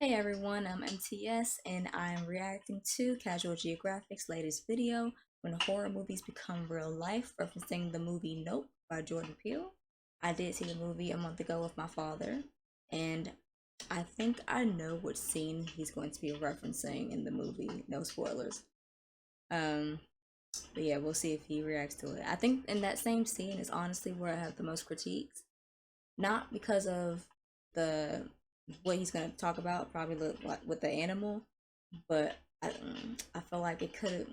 Hey everyone, I'm MTS and I'm reacting to Casual Geographic's latest video, When Horror Movies Become Real Life, referencing the movie Nope by Jordan Peele. I did see the movie a month ago with my father, and I think I know what scene he's going to be referencing in the movie. No spoilers. Um, but yeah, we'll see if he reacts to it. I think in that same scene is honestly where I have the most critiques. Not because of the what he's gonna talk about, probably like with the animal, but I feel like it could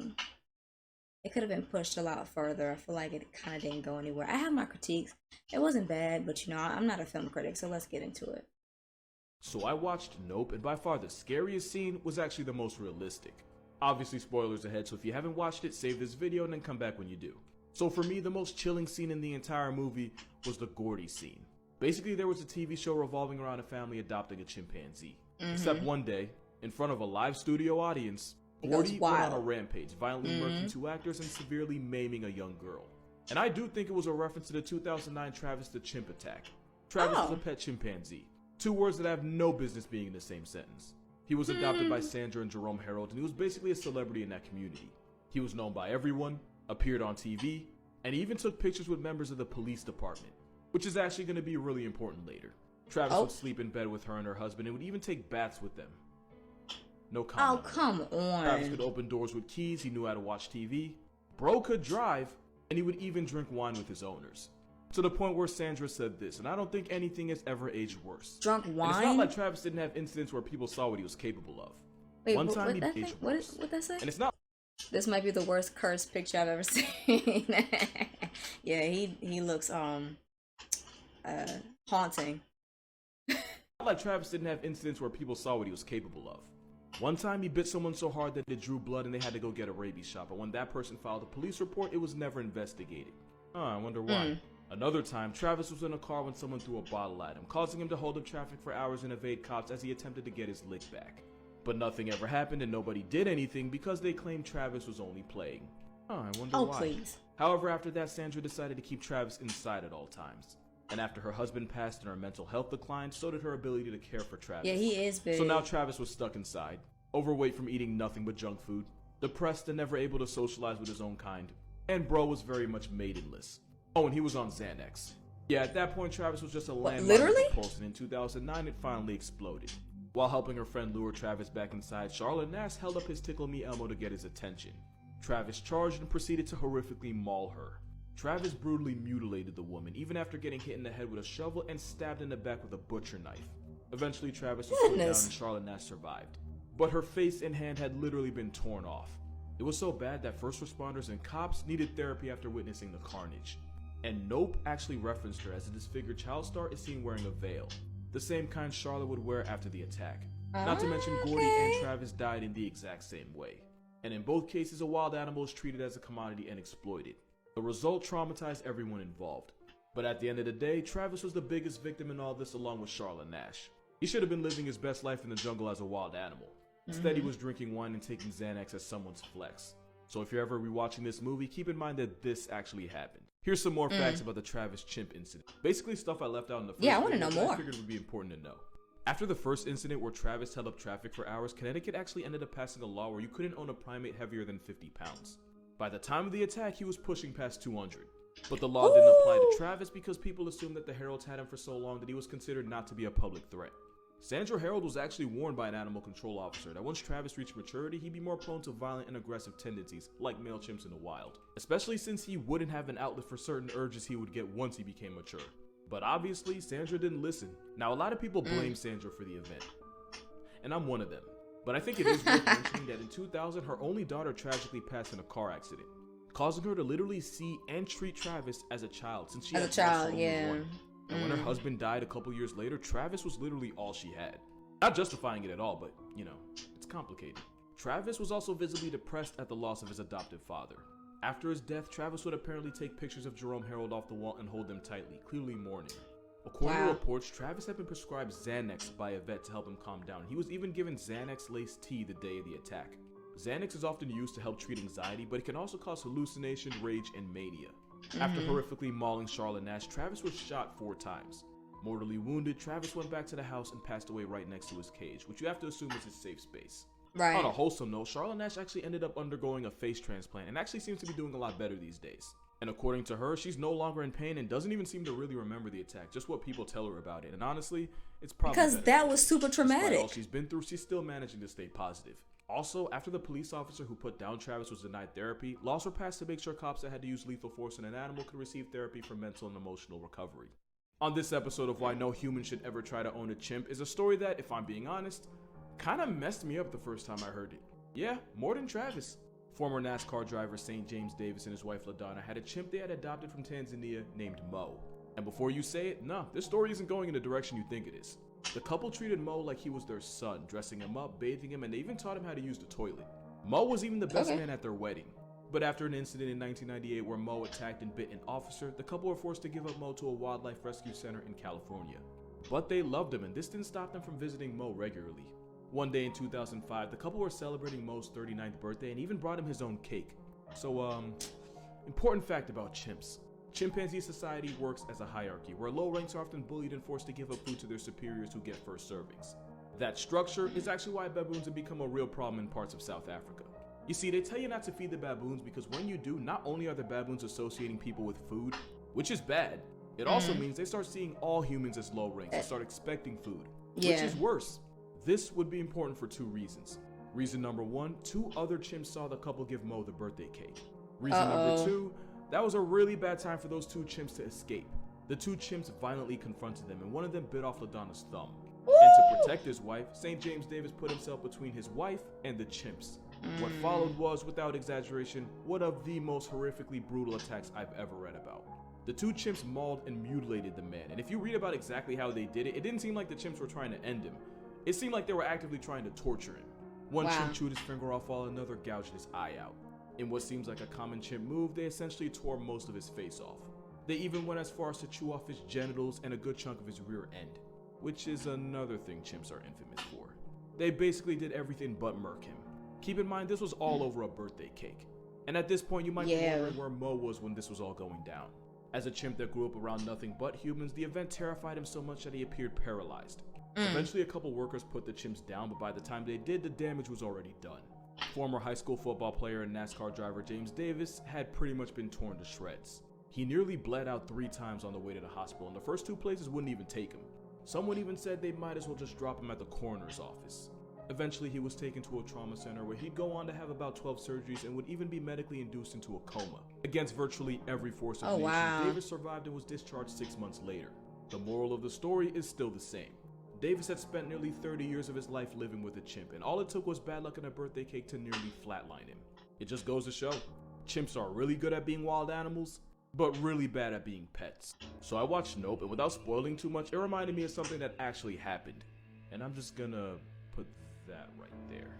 have been pushed a lot further. I feel like it kind of didn't go anywhere. I have my critiques. It wasn't bad, but I'm not a film critic, so let's get into it. So I watched Nope, and by far the scariest scene was actually the most realistic. Obviously spoilers ahead, so if you haven't watched it, save this video and then come back when you do. So for me, the most chilling scene in the entire movie was the Gordy scene. Basically, there was a TV show revolving around a family adopting a chimpanzee. Except one day, in front of a live studio audience, Gordy went on a rampage, violently murdering two actors and severely maiming a young girl. And I do think it was a reference to the 2009 Travis the Chimp attack. Travis was a pet chimpanzee. Two words that have no business being in the same sentence. He was adopted by Sandra and Jerome Harold, and he was basically a celebrity in that community. He was known by everyone, appeared on TV, and he even took pictures with members of the police department, which is actually going to be really important later. Travis would sleep in bed with her and her husband and would even take baths with them. No comment. Oh, come on. Travis could open doors with keys, he knew how to watch TV, bro could drive, and he would even drink wine with his owners. To the point where Sandra said this, and I don't think anything has ever aged worse. Drunk wine? And it's not like Travis didn't have incidents where people saw what he was capable of. Wait, One time he aged worse. What that say? And it's not. This might be the worst cursed picture I've ever seen. Yeah, he looks haunting. Not like Travis didn't have incidents where people saw what he was capable of. One time he bit someone so hard that it drew blood and they had to go get a rabies shot, but when that person filed a police report, it was never investigated. I wonder why. Another time, Travis was in a car when someone threw a bottle at him, causing him to hold up traffic for hours and evade cops as he attempted to get his lick back. But nothing ever happened and nobody did anything because they claimed Travis was only playing. I wonder why. Please. However, after that, Sandra decided to keep Travis inside at all times. And after her husband passed and her mental health declined, so did her ability to care for Travis. Yeah, he is big. So now Travis was stuck inside, overweight from eating nothing but junk food, depressed and never able to socialize with his own kind, and bro was very much maidenless. Oh, and he was on Xanax. Yeah, at that point, Travis was just a landmine propulsion. In 2009, it finally exploded. While helping her friend lure Travis back inside, Charlotte Nash held up his Tickle Me Elmo to get his attention. Travis charged and proceeded to horrifically maul her. Travis brutally mutilated the woman, even after getting hit in the head with a shovel and stabbed in the back with a butcher knife. Eventually, Travis was put down and Charlotte Nash survived. But her face and hand had literally been torn off. It was so bad that first responders and cops needed therapy after witnessing the carnage. And Nope actually referenced her, as a disfigured child star is seen wearing a veil, the same kind Charlotte would wear after the attack. Not to mention Gordy and Travis died in the exact same way. And in both cases, a wild animal is treated as a commodity and exploited. The result traumatized everyone involved. But at the end of the day, Travis was the biggest victim in all this, along with Charlotte Nash. He should have been living his best life in the jungle as a wild animal. Instead, he was drinking wine and taking Xanax as someone's flex. So if you're ever rewatching this movie, keep in mind that this actually happened. Here's some more facts about the Travis Chimp incident. Basically stuff I left out in the first I want to know more. I figured would be important to know. After the first incident where Travis held up traffic for hours, Connecticut actually ended up passing a law where you couldn't own a primate heavier than 50 pounds. By the time of the attack, he was pushing past 200. But the law didn't apply to Travis because people assumed that the Heralds had him for so long that he was considered not to be a public threat. Sandra Harold was actually warned by an animal control officer that once Travis reached maturity, he'd be more prone to violent and aggressive tendencies, like male chimps in the wild. Especially since he wouldn't have an outlet for certain urges he would get once he became mature. But obviously, Sandra didn't listen. Now, a lot of people blame Sandra for the event, and I'm one of them. But I think it is worth mentioning that in 2000, her only daughter tragically passed in a car accident, causing her to literally see and treat Travis as a child, since she had one. And when her husband died a couple years later, Travis was literally all she had. Not justifying it at all, but, you know, it's complicated. Travis was also visibly depressed at the loss of his adoptive father. After his death, Travis would apparently take pictures of Jerome Harold off the wall and hold them tightly, clearly mourning. According to reports, Travis had been prescribed Xanax by a vet to help him calm down. He was even given Xanax-laced tea the day of the attack. Xanax is often used to help treat anxiety, but it can also cause hallucination, rage, and mania. After horrifically mauling Charlotte Nash, Travis was shot 4 times. Mortally wounded, Travis went back to the house and passed away right next to his cage, which you have to assume is his safe space. Right. On a wholesome note, Charlotte Nash actually ended up undergoing a face transplant and actually seems to be doing a lot better these days. And according to her, she's no longer in pain and doesn't even seem to really remember the attack, just what people tell her about it. And honestly, it's probably because better. that was super traumatic. Despite all she's been through, she's still managing to stay positive. Also, after the police officer who put down Travis was denied therapy, laws were passed to make sure cops that had to use lethal force on an animal could receive therapy for mental and emotional recovery. On this episode of Why No Human Should Ever Try to Own a Chimp is a story that, if I'm being honest, kind of messed me up the first time I heard it. Yeah, more than Travis. Former NASCAR driver St. James Davis and his wife LaDonna had a chimp they had adopted from Tanzania named Mo. And before you say it, no, this story isn't going in the direction you think it is. The couple treated Mo like he was their son, dressing him up, bathing him, and they even taught him how to use the toilet. Mo was even the best man at their wedding. But after an incident in 1998 where Mo attacked and bit an officer, the couple were forced to give up Mo to a wildlife rescue center in California. But they loved him, and this didn't stop them from visiting Mo regularly. One day in 2005, the couple were celebrating Mo's 39th birthday and even brought him his own cake. So, important fact about chimps. Chimpanzee society works as a hierarchy, where low ranks are often bullied and forced to give up food to their superiors who get first servings. That structure is actually why baboons have become a real problem in parts of South Africa. You see, they tell you not to feed the baboons because when you do, not only are the baboons associating people with food, which is bad, it also means they start seeing all humans as low ranks and start expecting food, which is worse. This would be important for two reasons. Reason number one, 2 other chimps saw the couple give Mo the birthday cake. Reason number 2, that was a really bad time for those 2 chimps to escape. The 2 chimps violently confronted them and one of them bit off LaDonna's thumb. And to protect his wife, St. James Davis put himself between his wife and the chimps. What followed was, without exaggeration, one of the most horrifically brutal attacks I've ever read about. The 2 chimps mauled and mutilated the man, and if you read about exactly how they did it, it didn't seem like the chimps were trying to end him. It seemed like they were actively trying to torture him. One chimp chewed his finger off while another gouged his eye out. In what seems like a common chimp move, they essentially tore most of his face off. They even went as far as to chew off his genitals and a good chunk of his rear end, which is another thing chimps are infamous for. They basically did everything but murk him. Keep in mind, this was all over a birthday cake. And at this point, you might be wondering where Mo was when this was all going down. As a chimp that grew up around nothing but humans, the event terrified him so much that he appeared paralyzed. Eventually, a couple workers put the chimps down, but by the time they did, the damage was already done. Former high school football player and NASCAR driver James Davis had pretty much been torn to shreds. He nearly bled out 3 times on the way to the hospital, and the first 2 places wouldn't even take him. Someone even said they might as well just drop him at the coroner's office. Eventually, he was taken to a trauma center where he'd go on to have about 12 surgeries and would even be medically induced into a coma. Against virtually every force of nature, Davis survived and was discharged 6 months later. The moral of the story is still the same. Davis had spent nearly 30 years of his life living with a chimp, and all it took was bad luck and a birthday cake to nearly flatline him. It just goes to show, chimps are really good at being wild animals, but really bad at being pets. So I watched Nope, and without spoiling too much, it reminded me of something that actually happened. And I'm just gonna put that right there.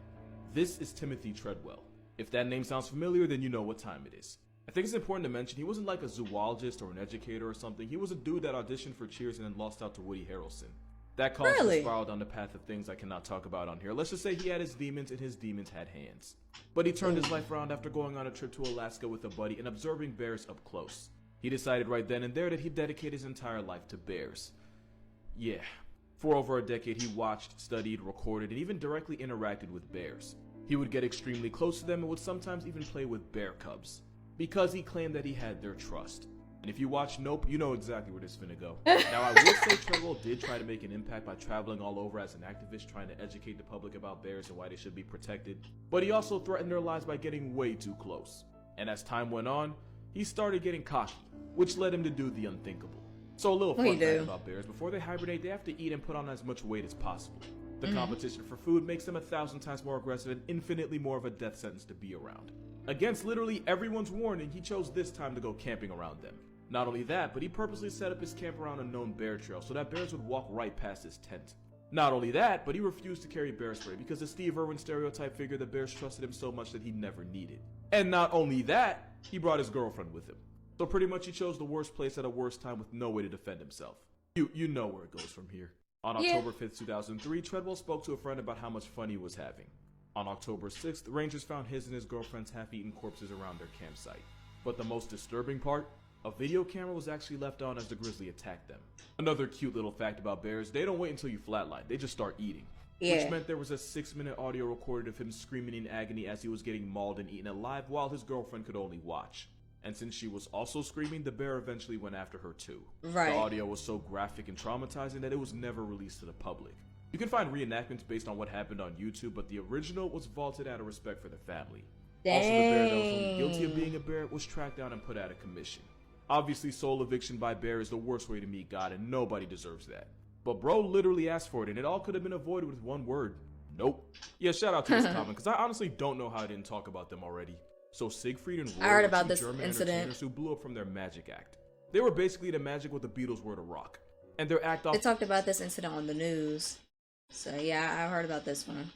This is Timothy Treadwell. If that name sounds familiar, then you know what time it is. I think it's important to mention he wasn't like a zoologist or an educator or something. He was a dude that auditioned for Cheers and then lost out to Woody Harrelson. That caused him to spiral down the path of things I cannot talk about on here. Let's just say he had his demons and his demons had hands. But he turned his life around after going on a trip to Alaska with a buddy and observing bears up close. He decided right then and there that he'd dedicate his entire life to bears. Yeah. For over a decade, he watched, studied, recorded, and even directly interacted with bears. He would get extremely close to them and would sometimes even play with bear cubs, because he claimed that he had their trust. And if you watch Nope, you know exactly where this is finna go. Now, I will say Treadwell did try to make an impact by traveling all over as an activist trying to educate the public about bears and why they should be protected, but he also threatened their lives by getting way too close. And as time went on, he started getting cocky, which led him to do the unthinkable. So a little fun fact about bears, before they hibernate, they have to eat and put on as much weight as possible. The competition for food makes them 1,000 times more aggressive and infinitely more of a death sentence to be around. Against literally everyone's warning, he chose this time to go camping around them. Not only that, but he purposely set up his camp around a known bear trail so that bears would walk right past his tent. Not only that, but he refused to carry bear spray because the Steve Irwin stereotype figured that bears trusted him so much that he never needed. And not only that, he brought his girlfriend with him. So pretty much he chose the worst place at a worst time with no way to defend himself. You know where it goes from here. On October 5th, 2003, Treadwell spoke to a friend about how much fun he was having. On October 6th, rangers found his and his girlfriend's half-eaten corpses around their campsite. But the most disturbing part? A video camera was actually left on as the grizzly attacked them. Another cute little fact about bears, they don't wait until you flatline, they just start eating. Yeah. Which meant there was a 6-minute audio recorded of him screaming in agony as he was getting mauled and eaten alive while his girlfriend could only watch. And since she was also screaming, the bear eventually went after her too. Right. The audio was so graphic and traumatizing that it was never released to the public. You can find reenactments based on what happened on YouTube, but the original was vaulted out of respect for the family. Dang. Also, the bear that was found guilty of being a bear was tracked down and put out of commission. Obviously, soul eviction by bear is the worst way to meet God, and nobody deserves that. But bro literally asked for it, and it all could have been avoided with one word. Nope. Yeah, shout out to this comment, because I honestly don't know how I didn't talk about them already. So Siegfried and Roy I heard were about two this German incident. entertainers who blew up from their magic act. They were basically the magic what the Beatles were to rock. And their act They often talked about this incident on the news. So yeah, I heard about this one.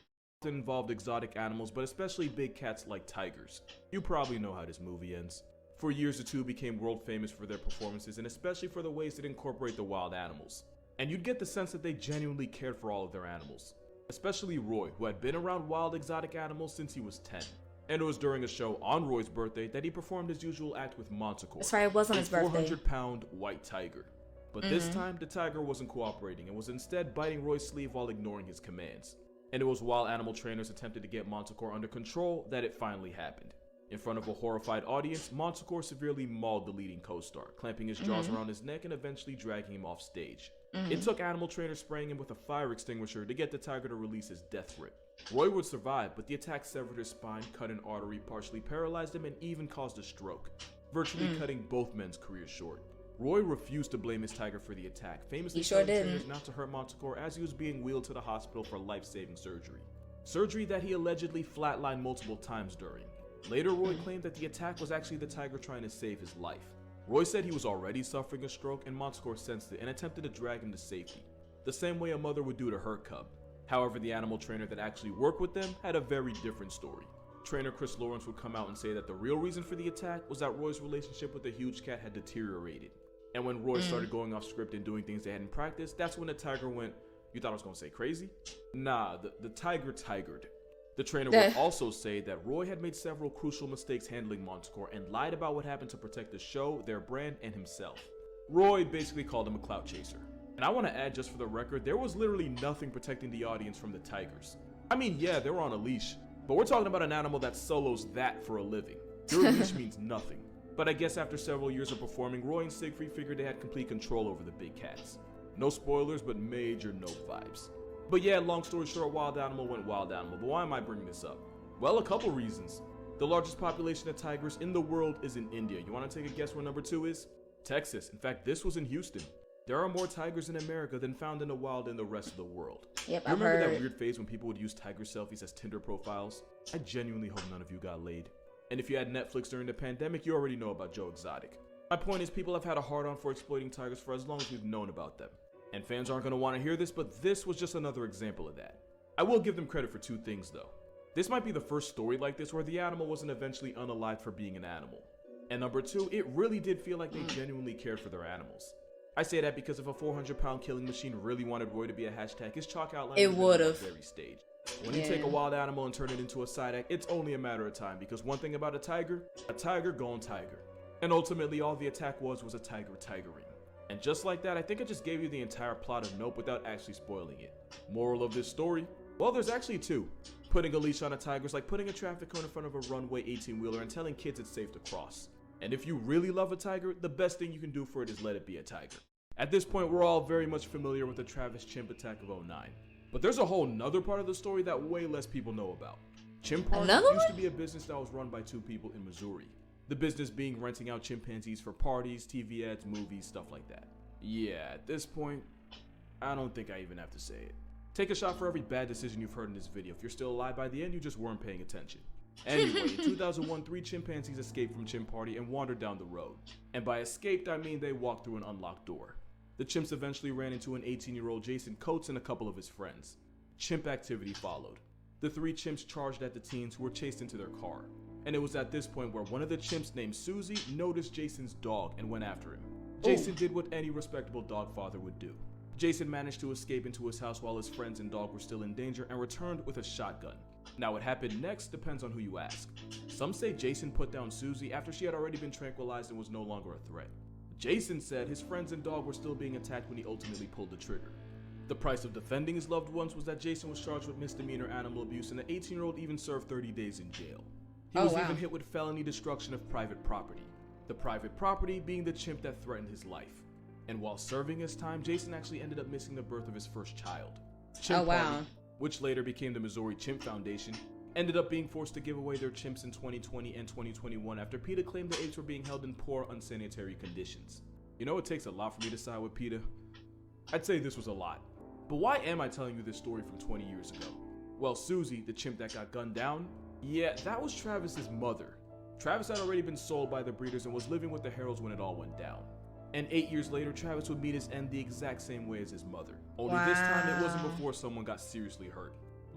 involved exotic animals, but especially big cats like tigers. You probably know how this movie ends. For years, the two became world famous for their performances, and especially for the ways that incorporate the wild animals. And you'd get the sense that they genuinely cared for all of their animals. Especially Roy, who had been around wild exotic animals since he was 10. And it was during a show on Roy's birthday that he performed his usual act with Manticore. That's right, it was on his birthday. 400-pound white tiger. But this time, the tiger wasn't cooperating and was instead biting Roy's sleeve while ignoring his commands. And it was while animal trainers attempted to get Manticore under control that it finally happened. In front of a horrified audience, Manticore severely mauled the leading co-star, clamping his jaws around his neck and eventually dragging him off stage. It took animal trainers spraying him with a fire extinguisher to get the tiger to release his death grip. Roy would survive, but the attack severed his spine, cut an artery, partially paralyzed him, and even caused a stroke, virtually cutting both men's careers short. Roy refused to blame his tiger for the attack, famously telling trainers not to hurt Manticore as he was being wheeled to the hospital for life-saving surgery. Surgery that he allegedly flatlined multiple times during. Later, Roy claimed that the attack was actually the tiger trying to save his life. Roy said he was already suffering a stroke, and Manticore sensed it and attempted to drag him to safety, the same way a mother would do to her cub. However, the animal trainer that actually worked with them had a very different story. Trainer Chris Lawrence would come out and say that the real reason for the attack was that Roy's relationship with the huge cat had deteriorated. And when Roy started going off script and doing things they hadn't practiced, that's when the tiger went, "You thought I was going to say crazy?" Nah, the tiger tigered. The trainer would also say that Roy had made several crucial mistakes handling Manticore and lied about what happened to protect the show, their brand, and himself. Roy basically called him a clout chaser. And I want to add, just for the record, there was literally nothing protecting the audience from the tigers. I mean, yeah, they were on a leash, but we're talking about an animal that solos that for a living. Your leash means nothing. But I guess after several years of performing, Roy and Siegfried figured they had complete control over the big cats. No spoilers, but major nope vibes. But yeah, long story short, wild animal went wild animal. But why am I bringing this up? Well, a couple reasons. The largest population of tigers in the world is in India. You want to take a guess where number 2 is? Texas. In fact, this was in Houston. There are more tigers in America than found in the wild in the rest of the world. Yep, You I've remember heard. that weird phase when people would use tiger selfies as Tinder profiles? I genuinely hope none of you got laid. And if you had Netflix during the pandemic, you already know about Joe Exotic. My point is, people have had a hard-on for exploiting tigers for as long as we've known about them. And fans aren't going to want to hear this, but this was just another example of that. I will give them credit for 2 things though. This might be the first story like this where the animal wasn't eventually unalived for being an animal. And number 2, it really did feel like they genuinely cared for their animals. I say that because if a 400-pound killing machine really wanted Roy to be a hashtag, his chalk outline It would have would've. been on the very stage. When you take a wild animal and turn it into a side act, it's only a matter of time, because one thing about a tiger gone tiger. And ultimately all the attack was a tiger tigering. And just like that, I think I just gave you the entire plot of Nope without actually spoiling it. Moral of this story? Well, there's actually 2. Putting a leash on a tiger is like putting a traffic cone in front of a runway 18-wheeler and telling kids it's safe to cross. And if you really love a tiger, the best thing you can do for it is let it be a tiger. At this point, we're all very much familiar with the Travis Chimp attack of '09. But there's a whole nother part of the story that way less people know about. Chimp Party Another used one? to be a business that was run by 2 people in Missouri. The business being renting out chimpanzees for parties, TV ads, movies, stuff like that. Yeah, at this point, I don't think I even have to say it. Take a shot for every bad decision you've heard in this video. If you're still alive by the end, you just weren't paying attention. Anyway, in 2001, 3 chimpanzees escaped from Chimp Party and wandered down the road. And by escaped, I mean they walked through an unlocked door. The chimps eventually ran into an 18-year-old Jason Coates and a couple of his friends. Chimp activity followed. The 3 chimps charged at the teens, who were chased into their car. And it was at this point where one of the chimps named Susie noticed Jason's dog and went after him. Jason did what any respectable dog father would do. Jason managed to escape into his house while his friends and dog were still in danger and returned with a shotgun. Now, what happened next depends on who you ask. Some say Jason put down Susie after she had already been tranquilized and was no longer a threat. Jason said his friends and dog were still being attacked when he ultimately pulled the trigger. The price of defending his loved ones was that Jason was charged with misdemeanor animal abuse, and the 18-year-old even served 30 days in jail. He was even hit with felony destruction of private property, the private property being the chimp that threatened his life. And while serving his time, Jason actually ended up missing the birth of his first child. Chimp Party, which later became the Missouri Chimp Foundation, ended up being forced to give away their chimps in 2020 and 2021 after PETA claimed the apes were being held in poor, unsanitary conditions. You know, it takes a lot for me to side with PETA. I'd say this was a lot. But why am I telling you this story from 20 years ago? Well, Susie, the chimp that got gunned down, yeah, that was Travis's mother. Travis had already been sold by the breeders and was living with the Heralds when it all went down. And 8 years later, Travis would meet his end the exact same way as his mother. Only this time, it wasn't before someone got seriously hurt.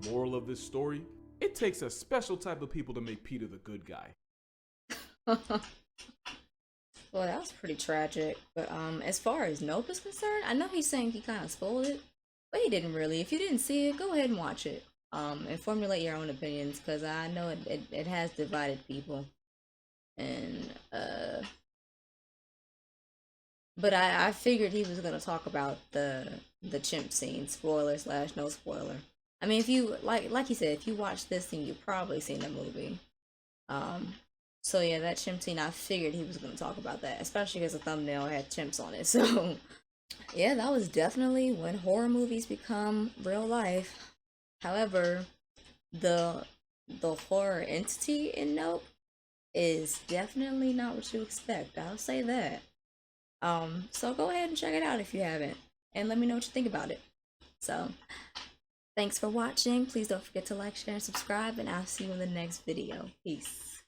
Moral of this story? It takes a special type of people to make PETA the good guy. Well, that was pretty tragic. But as far as Nope is concerned, I know he's saying he kind of spoiled it, but he didn't really. If you didn't see it, go ahead and watch it. And formulate your own opinions, because I know it has divided people. And but I figured he was gonna talk about the chimp scene, spoiler slash no spoiler. I mean, if you like you said, if you watch this, then you've probably seen the movie. So yeah, that chimp scene, I figured he was gonna talk about that, especially because the thumbnail had chimps on it. So yeah, that was definitely when horror movies become real life. However, the horror entity in Nope is definitely not what you expect. I'll say that. So go ahead and check it out if you haven't, and let me know what you think about it. So, thanks for watching. Please don't forget to like, share, and subscribe, and I'll see you in the next video. Peace.